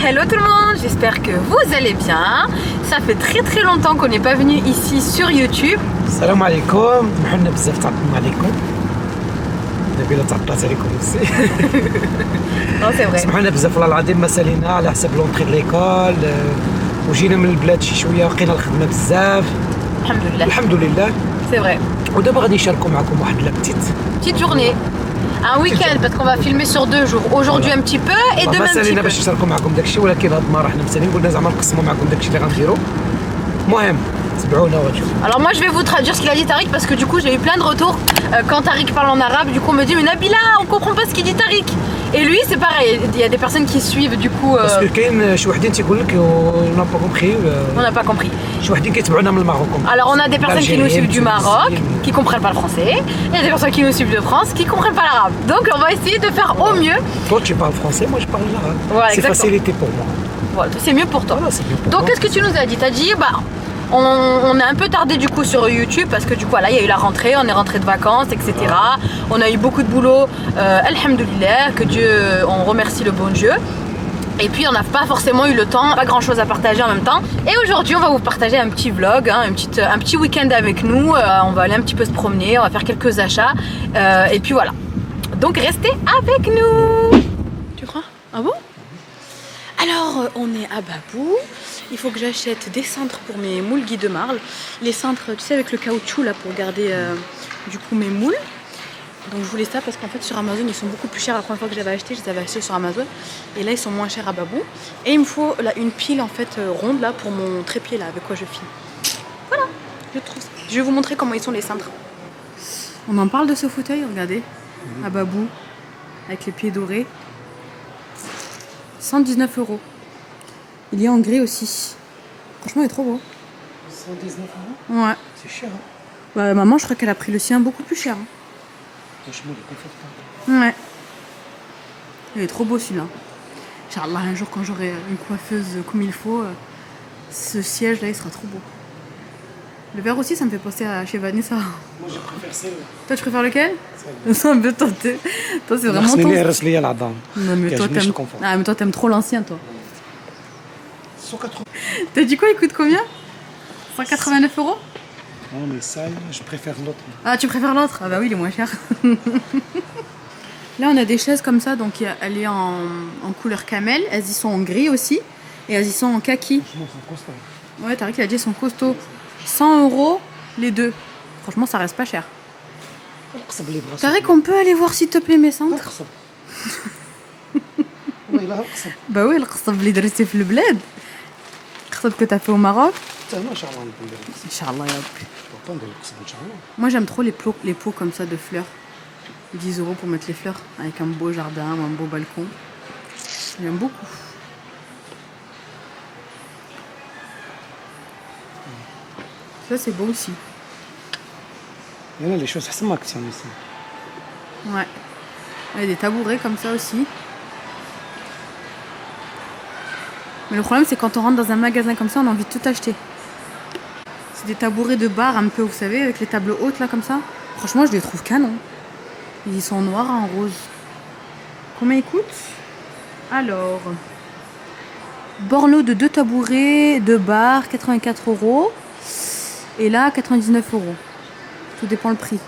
hello tout le monde, j'espère que vous allez bien. Ça fait très longtemps qu'on n'est pas venu ici sur YouTube. Salam alaikum, محنا بزاف تعطلنا عليكم. دابا لا تعطلات عليكم aussi. Non, c'est vrai. سمحوا لنا بزاف والله العظيم ما سالينا على حساب لونطري ليكول وجينا من البلاد شي شويه لقينا الخدمه بزاف. الحمد لله. C'est vrai. ودابا غادي نشاركوا معكم واحد لا Petite journée. Un week-end parce qu'on va filmer sur 2 jours. Aujourd'hui un petit peu et demain un petit سالينا peu. باش نشاركوا معكم داكشي ولكن هاد المره حنا مسالين قلنا زعما نقسموا معكم داكشي اللي غنديروا. المهم تبعونا وتشوفوا. Alors moi je vais vous traduire ce qu'il a dit Tariq parce que du coup j'ai eu plein de retours quand Tariq parle en arabe, du coup on me dit mais Nabila on comprend pas ce qu'il dit Tariq. Et lui c'est pareil, il y a des personnes qui suivent du coup باسكو كاين شي وحدين تيقول لك اون با كومبري. on n'a pas compris. شي وحدين كيتبعونا من المغرب. Alors on a des personnes qui nous suivent du Maroc, qui comprennent pas le français, et il y a des personnes qui nous suivent de France, qui comprennent pas l'arabe. Donc on va essayer de faire au mieux. Toi tu parles français, moi je parle l'arabe. Voilà, c'est exactement. facilité pour moi. Voilà, c'est mieux pour toi. Voilà, c'est mieux pour Donc moi. qu'est-ce que tu nous as dit? T'as dit bah on a un peu tardé du coup sur YouTube parce que du coup là il y a eu la rentrée, on est rentré de vacances, etc. On a eu beaucoup de boulot, alhamdoulilah, que Dieu, on remercie le bon Dieu. Et puis on n'a pas forcément eu le temps, pas grand chose à partager en même temps. Et aujourd'hui on va vous partager un petit vlog, hein, un petit week-end avec nous. On va aller un petit peu se promener, on va faire quelques achats. Et puis voilà. Donc restez avec nous. Tu crois? Ah bon? Alors on est à Babou. Il faut que j'achète des cintres pour mes moules Guy de Marle. Les cintres, tu sais, avec le caoutchouc là pour garder du coup mes moules. Donc je voulais ça parce qu'en fait sur Amazon ils sont beaucoup plus chers. La première fois que j'avais acheté, je les avais achetés sur Amazon. Et là ils sont moins chers à Babou. Et il me faut là, une pile en fait ronde là pour mon trépied là avec quoi je filme. Voilà, je trouve ça. Je vais vous montrer comment ils sont les cintres. On en parle de ce fauteuil, regardez, à Babou, avec les pieds dorés. 119 €. Il est en gris aussi. Franchement il est trop beau. 119 €. Ouais. C'est cher. Hein. Bah maman je crois qu'elle a pris le sien beaucoup plus cher. Hein. Franchement, il est confortable. Ouais. Il est trop beau celui-là. Inch'Allah, un jour quand j'aurai une coiffeuse comme il faut, ce siège là il sera trop beau. Le vert aussi ça me fait penser à chez Vanessa. Moi je préfère celle-là. Toi tu préfères lequel? C'est un peu tenté. Toi c'est vraiment ton... Non mais toi t'aimes... Ah mais toi t'aimes trop l'ancien toi. 180. T'as dit quoi, il coûte combien? 189 €? Non mais ça, je préfère l'autre. Ah tu préfères l'autre? Ah bah oui il est moins cher. Là on a des chaises comme ça, donc elle est en couleur camel, elles y sont en gris aussi, et elles y sont en kaki. Franchement c'est costaud. Ouais Tariq il a dit elles sont costauds. 100 € les deux. Franchement ça reste pas cher. Tariq on peut aller voir s'il te plaît mes centres? Bah oui القصب اللي درتي في البلاد. القصب que t'as fait au Maroc. Inch'Allah ya Rabbi. Moi j'aime trop les pots comme ça de fleurs. 10 € pour mettre les fleurs avec un beau jardin ou un beau balcon. J'aime beaucoup. Ça c'est beau aussi. Il y a les choses assez maximum ici. Ouais. Il y a des tabourets comme ça aussi. Mais le problème c'est quand on rentre dans un magasin comme ça, on a envie de tout acheter. C'est des tabourets de bar un peu, vous savez, avec les tables hautes là comme ça. Franchement je les trouve canon. Ils sont en noir et en rose. Combien ils coûtent? Alors, borneau de 2 tabourets de bar, 84 €. Et là 99 €. Tout dépend le prix.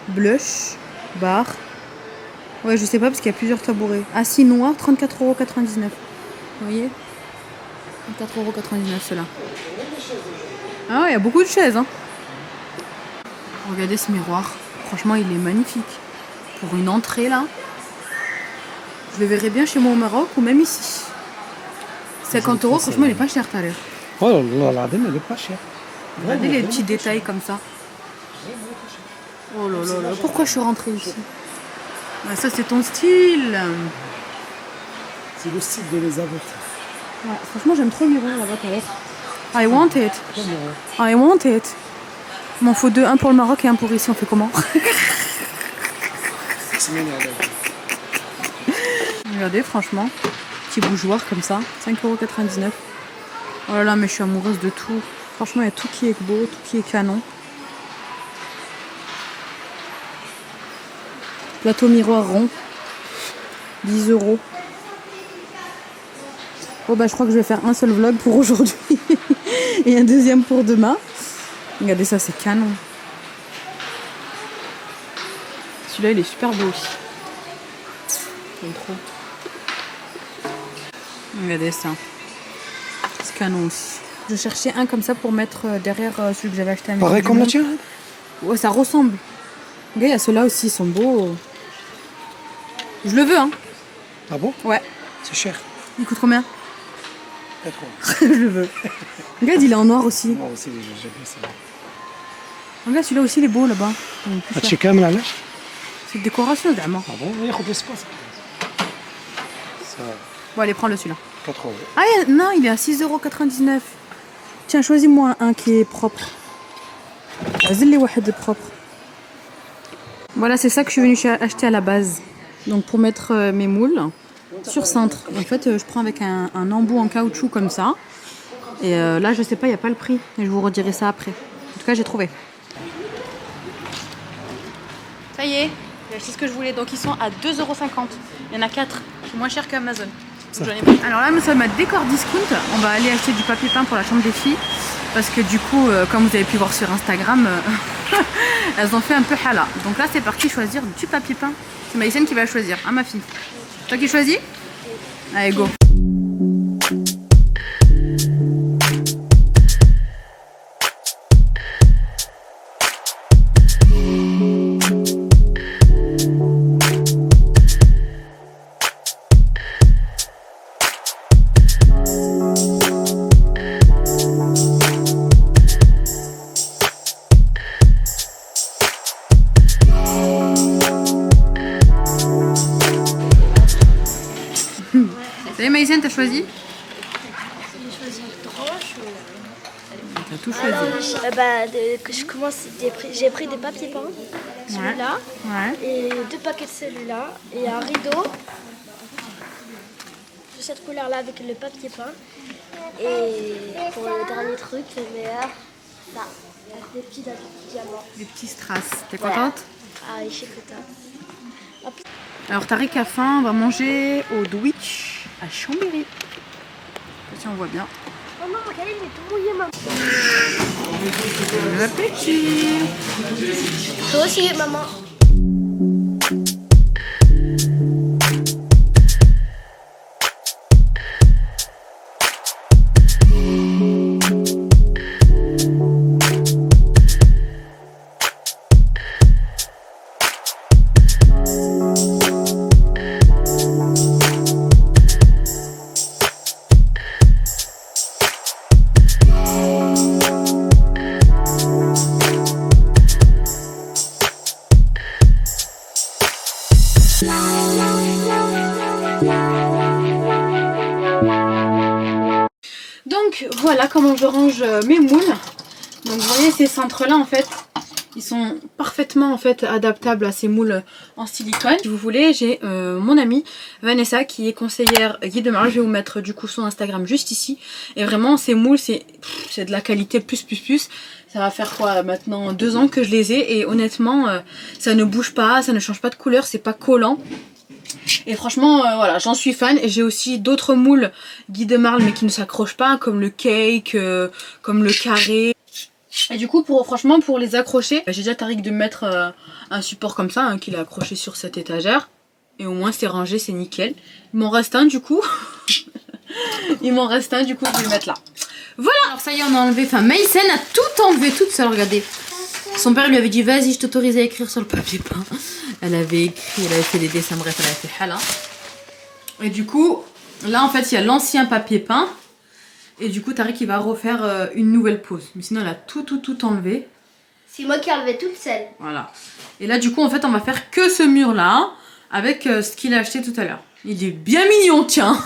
Blush, bar. Ouais, je sais pas parce qu'il y a plusieurs tabourets. Assis noir, 34,99 €. Vous voyez? 34,99 € ceux-là. Ah ouais, il y a beaucoup de chaises. Hein. Regardez ce miroir. Franchement, il est magnifique. Pour une entrée là. Je le verrai bien chez moi au Maroc ou même ici. 50 €, franchement, il est pas cher, t'as l'air. Oh là là, il est pas cher. Regardez les petits détails comme ça. Oh là là là, pourquoi je suis rentrée ici? Ah, ça c'est ton style. C'est le style de Elisabeth. Ouais, franchement j'aime trop le miroir là-bas t'as l'air. I want it. I want it. Il m'en faut deux, un pour le Maroc et un pour ici, on fait comment? Regardez franchement, petit bougeoir comme ça, 5,99 €. Oh là là mais je suis amoureuse de tout. Franchement il y a tout qui est beau, tout qui est canon. Plateau miroir rond, 10 €. Bon bah je crois que je vais faire un seul vlog pour aujourd'hui et un deuxième pour demain. Regardez ça, c'est canon. Celui-là il est super beau aussi. J'aime trop. Regardez ça. C'est canon aussi. Je cherchais un comme ça pour mettre derrière celui que j'avais acheté à Midi. Pareil comme le tien? Ouais, ça ressemble. Regarde, il y a ceux-là aussi, ils sont beaux. Je le veux, hein. Ah bon? Ouais. C'est cher. Il coûte combien? Pas trop. Je le veux. Regarde, il est en noir aussi. Moi aussi, j'aime bien ça. Regarde, celui-là aussi, il est beau là-bas. هادشي كامل علاش؟ C'est une décoration, زعما. Ah bon? ياخذ l'espace. Ça, Bon, allez, prends-le celui-là. 4 euros. Ah non, il est à 6,99 €. Tiens, choisis-moi un qui est propre. Vas-y, les wahed de propre. Voilà, c'est ça que je suis venue acheter à la base. Donc pour mettre mes moules sur cintre. En fait, je prends avec un embout en caoutchouc comme ça. Et là, je sais pas, il n'y a pas le prix. Et je vous redirai ça après. En tout cas, j'ai trouvé. Ça y est, j'ai acheté ce que je voulais. Donc ils sont à 2,50 €. Il y en a 4. C'est moins cher qu'Amazon. Alors là, nous sommes à Décor Discount. On va aller acheter du papier peint pour la chambre des filles. Parce que du coup, comme vous avez pu voir sur Instagram, elles ont fait un peu hala. Donc là, c'est parti choisir du papier peint. C'est Maïsène qui va choisir, hein, ma fille. Toi qui choisis? Allez, go. Ça y est, Maïsène, t'as choisi? J'ai choisi une tranche. T'as tout choisi. Que je commence, j'ai pris des papiers peints, celui-là, Ouais. et 2 paquets de celui-là, et un rideau de cette couleur-là avec le papier peint. Et pour le dernier truc, le meilleur, ça, avec des petits diamants. Des petits strass. T'es contente? Ah, je suis contente. Alors, Tariq a faim, on va manger au Dwitch à Chambéry. Si on voit bien. Maman, regardez, il est tout mouillé, maman. Bon appétit! Toi aussi, maman. Donc voilà comment je range mes moules. Donc vous voyez ces cintres là en fait, ils sont parfaitement en fait adaptables à ces moules en silicone. Si vous voulez, j'ai mon amie Vanessa qui est conseillère guide de mariage. Je vais vous mettre du coup son Instagram juste ici. Et vraiment ces moules c'est de la qualité plus. Ça va faire quoi maintenant 2 ans que je les ai et honnêtement ça ne bouge pas, ça ne change pas de couleur, c'est pas collant. Et franchement voilà, j'en suis fan. Et j'ai aussi d'autres moules Guy de Marle mais qui ne s'accrochent pas, comme le cake, comme le carré. Et du coup franchement pour les accrocher, j'ai déjà Tariq de mettre un support comme ça, hein, qu'il a accroché sur cette étagère. Et au moins c'est rangé, c'est nickel. Il m'en reste un du coup. Il m'en reste un du coup, je vais le mettre là. Voilà. Alors ça y est, on a enlevé, enfin Maïsène a tout enlevé toute seule, regardez. Son père lui avait dit vas-y, je t'autorise à écrire sur le papier peint. Elle avait écrit, elle avait fait des dessins, bref, elle avait fait hala. Et du coup, là en fait il y a l'ancien papier peint. Et du coup Tariq il va refaire une nouvelle pose. Mais sinon elle a tout enlevé. C'est moi qui ai enlevé toute seule. Voilà. Et là du coup en fait on va faire que ce mur là. Avec ce qu'il a acheté tout à l'heure. Il est bien mignon, tiens.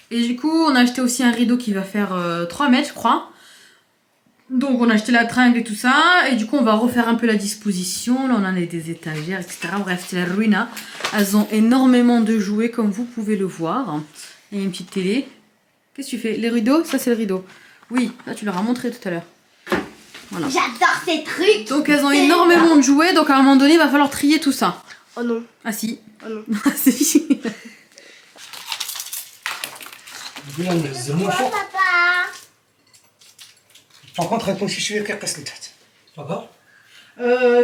Et du coup on a acheté aussi un rideau qui va faire 3 mètres je crois. Donc on a acheté la tringle et tout ça. Et du coup on va refaire un peu la disposition. Là on en a des étagères, etc. Bref c'est la ruina. Elles ont énormément de jouets comme vous pouvez le voir. Il y a une petite télé. Qu'est-ce que tu fais? Les rideaux? Ça c'est le rideau. Oui, là tu leur as montré tout à l'heure. Voilà. J'adore ces trucs. Donc elles ont énormément de jouets. Donc à un moment donné il va falloir trier tout ça. Oh non. Ah si. Oh non. Ah si. شويه نهز الموفو. Par contre, غتكون شي شويه كيقيس لتحت. فهمت؟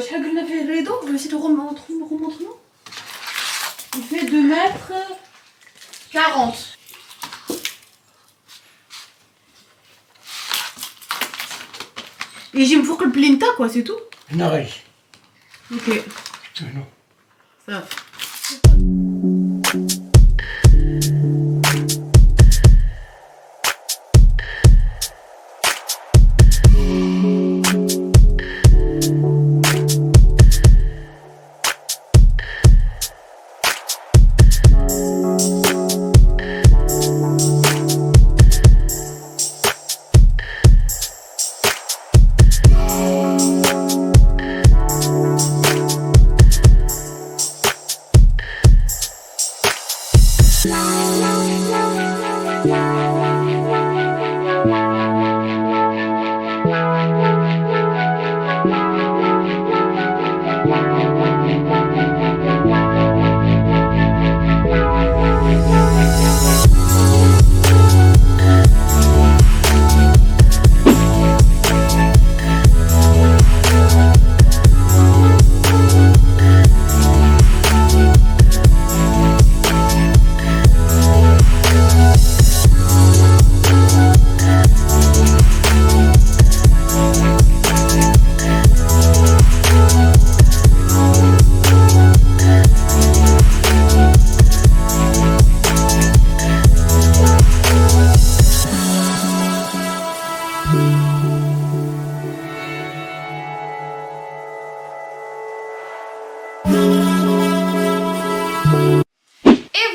شحال قلنا فيه الريدو؟ Je vais essayer de remontrer maintenant. Il fait 2 mètres 40. يجي من فوق البلينتا quoi, c'est tout. هنا غير. Ok. هنا. Ça.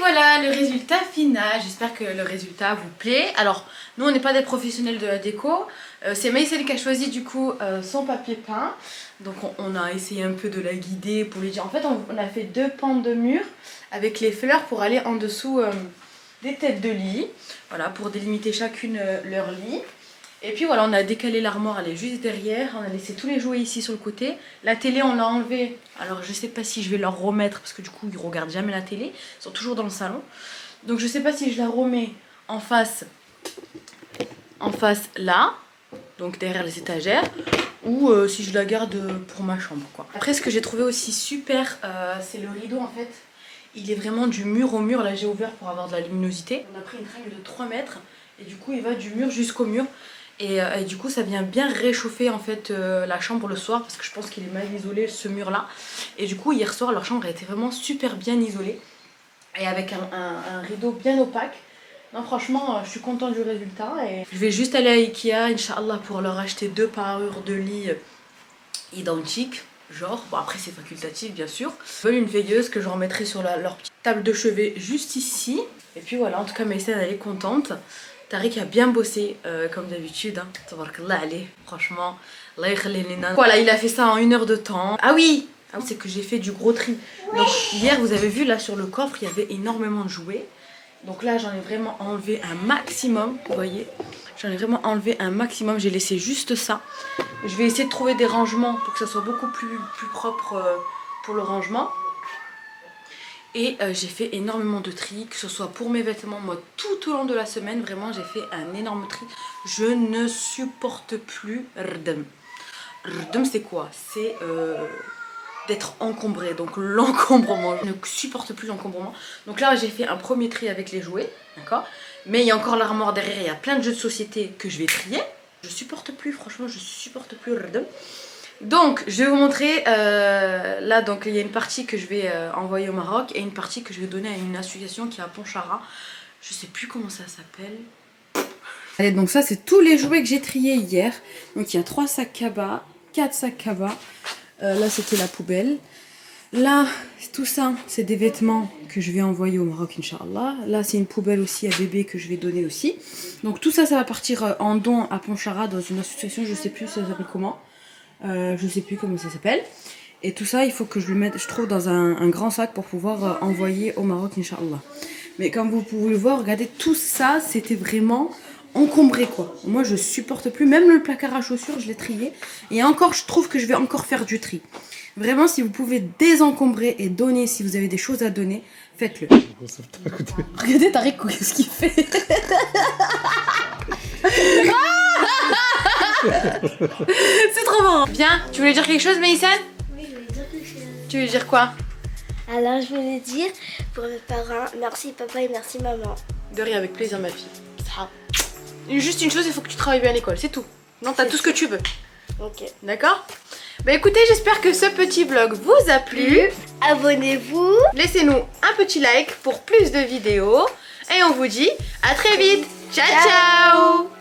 Voilà le résultat final, j'espère que le résultat vous plaît. Alors nous on n'est pas des professionnels de la déco, c'est Maïsel qui a choisi du coup son papier peint. Donc on a essayé un peu de la guider pour lui dire, en fait on a fait 2 pans de mur avec les fleurs pour aller en dessous des têtes de lit. Voilà, pour délimiter chacune leur lit. Et puis voilà, on a décalé l'armoire, elle est juste derrière. On a laissé tous les jouets ici sur le côté. La télé, on l'a enlevée. Alors je sais pas si je vais leur remettre parce que du coup ils regardent jamais la télé. Ils sont toujours dans le salon. Donc je sais pas si je la remets en face là, donc derrière les étagères, ou si je la garde pour ma chambre quoi. Après ce que j'ai trouvé aussi super, c'est le rideau en fait. Il est vraiment du mur au mur. Là j'ai ouvert pour avoir de la luminosité. On a pris une règle de 3 mètres et du coup il va du mur jusqu'au mur. Et du coup ça vient bien réchauffer en fait la chambre le soir, parce que je pense qu'il est mal isolé ce mur là. Et du coup hier soir leur chambre a été vraiment super bien isolée. Et avec un rideau bien opaque. Non franchement je suis contente du résultat. Et je vais juste aller à Ikea Inch'Allah pour leur acheter 2 parures de lit identiques. Genre, bon après c'est facultatif bien sûr. Ils veulent une veilleuse que je remettrai sur leur petite table de chevet juste ici. Et puis voilà, en tout cas Maïsel elle est contente. Tariq a bien bossé comme d'habitude, hein. Tabarakallah allez, franchement, voilà, il a fait ça en 1 heure de temps. Ah oui, c'est que j'ai fait du gros tri. Donc hier vous avez vu là sur le coffre il y avait énormément de jouets. Donc là j'en ai vraiment enlevé un maximum, vous voyez. J'en ai vraiment enlevé un maximum, j'ai laissé juste ça. Je vais essayer de trouver des rangements pour que ça soit beaucoup plus propre pour le rangement. Et j'ai fait énormément de tri, que ce soit pour mes vêtements, moi tout au long de la semaine, vraiment j'ai fait un énorme tri. Je ne supporte plus Rdem. Rdem c'est quoi? C'est d'être encombré, donc l'encombrement. Je ne supporte plus l'encombrement. Donc là j'ai fait un premier tri avec les jouets, d'accord? Mais il y a encore l'armoire derrière, il y a plein de jeux de société que je vais trier. Je supporte plus, franchement je supporte plus Rdem. Donc je vais vous montrer, là donc il y a une partie que je vais envoyer au Maroc et une partie que je vais donner à une association qui est à Pontcharra. Je sais plus comment ça s'appelle. Allez, donc ça c'est tous les jouets que j'ai triés hier. Donc il y a 3 sacs cabas, 4 sacs cabas. Là c'était la poubelle. Là tout ça c'est des vêtements que je vais envoyer au Maroc Inch'Allah. Là c'est une poubelle aussi à bébé que je vais donner aussi. Donc tout ça ça va partir en don à Pontcharra dans une association, je sais plus ça s'appelle comment. Je sais plus comment ça s'appelle. Et tout ça il faut que je le mette, je trouve, dans un grand sac pour pouvoir envoyer au Maroc Inch'Allah. Mais comme vous pouvez le voir, regardez, tout ça c'était vraiment encombré quoi. Moi je supporte plus, même le placard à chaussures je l'ai trié. Et encore je trouve que je vais encore faire du tri. Vraiment, si vous pouvez désencombrer et donner, si vous avez des choses à donner, faites-le. Regardez Tariq, qu'est-ce qu'il fait? C'est trop marrant. Bien, tu voulais dire quelque chose, Maïsan? Oui, je voulais dire quelque chose. Tu voulais dire quoi? Alors, je voulais dire pour mes parents, merci papa et merci maman. De rien, avec plaisir, ma fille. Ça. Juste une chose, il faut que tu travailles bien à l'école, c'est tout. Non, t'as tout ce que tu veux. Ok. D'accord? Bah écoutez, j'espère que ce petit vlog vous a plu. Abonnez-vous. Laissez-nous un petit like pour plus de vidéos. Et on vous dit à très vite. Ciao, ciao.